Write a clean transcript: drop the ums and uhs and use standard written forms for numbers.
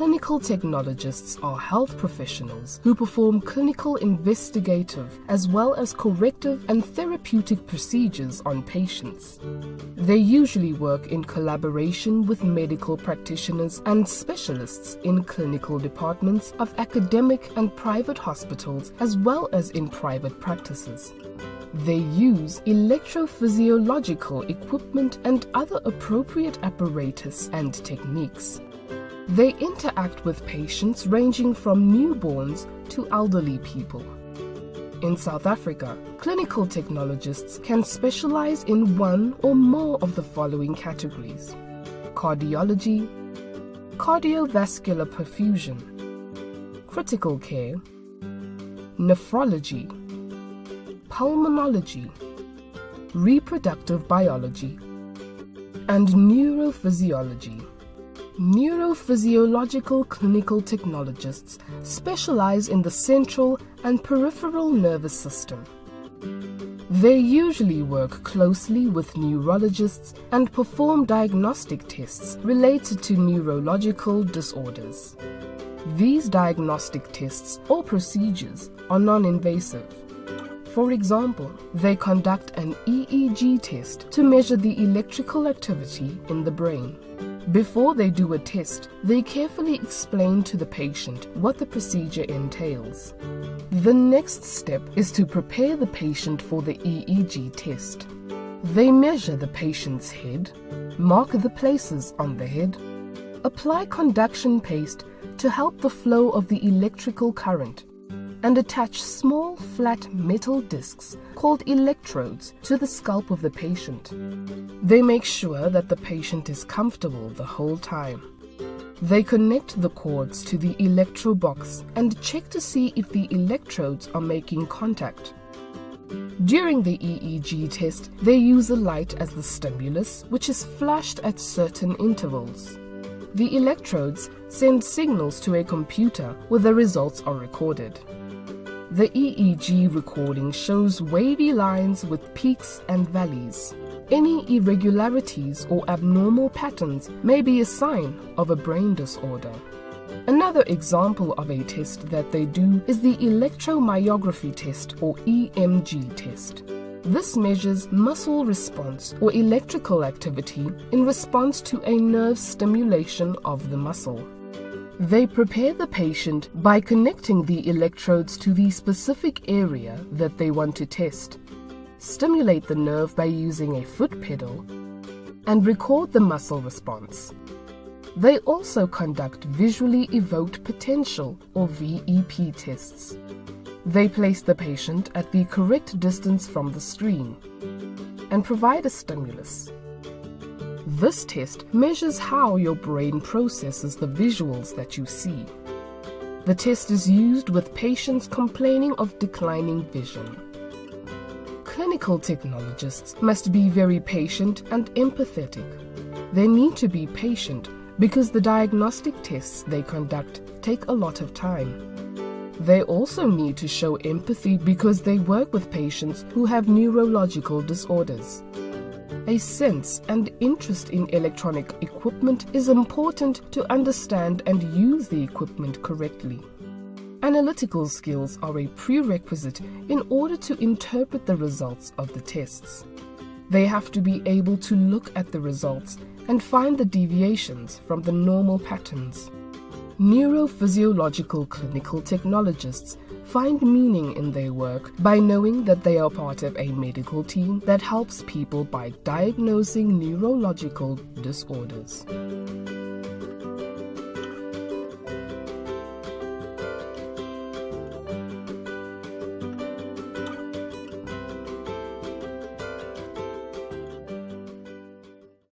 Clinical technologists are health professionals who perform clinical investigative as well as corrective and therapeutic procedures on patients. They usually work in collaboration with medical practitioners and specialists in clinical departments of academic and private hospitals as well as in private practices. They use electrophysiological equipment and other appropriate apparatus and techniques. They interact with patients ranging from newborns to elderly people. In South Africa, clinical technologists can specialize in one or more of the following categories: cardiology, cardiovascular perfusion, critical care, nephrology, pulmonology, reproductive biology, and neurophysiology. Neurophysiological clinical technologists specialize in the central and peripheral nervous system. They usually work closely with neurologists and perform diagnostic tests related to neurological disorders. These diagnostic tests or procedures are non-invasive. For example, they conduct an EEG test to measure the electrical activity in the brain. Before they do a test, they carefully explain to the patient what the procedure entails. The next step is to prepare the patient for the EEG test. They measure the patient's head, mark the places on the head, apply conduction paste to help the flow of the electrical current, and attach small flat metal discs called electrodes to the scalp of the patient. They make sure that the patient is comfortable the whole time. They connect the cords to the electro box and check to see if the electrodes are making contact. During the EEG test, they use a light as the stimulus, which is flashed at certain intervals. The electrodes send signals to a computer where the results are recorded. The EEG recording shows wavy lines with peaks and valleys. Any irregularities or abnormal patterns may be a sign of a brain disorder. Another example of a test that they do is the electromyography test or EMG test. This measures muscle response or electrical activity in response to a nerve stimulation of the muscle. They prepare the patient by connecting the electrodes to the specific area that they want to test, stimulate the nerve by using a foot pedal, and record the muscle response. They also conduct visually evoked potential or VEP tests. They place the patient at the correct distance from the screen and provide a stimulus. This test measures how your brain processes the visuals that you see. The test is used with patients complaining of declining vision. Clinical technologists must be very patient and empathetic. They need to be patient because the diagnostic tests they conduct take a lot of time. They also need to show empathy because they work with patients who have neurological disorders. A sense and interest in electronic equipment is important to understand and use the equipment correctly. Analytical skills are a prerequisite in order to interpret the results of the tests. They have to be able to look at the results and find the deviations from the normal patterns. Neurophysiological clinical technologists find meaning in their work by knowing that they are part of a medical team that helps people by diagnosing neurological disorders.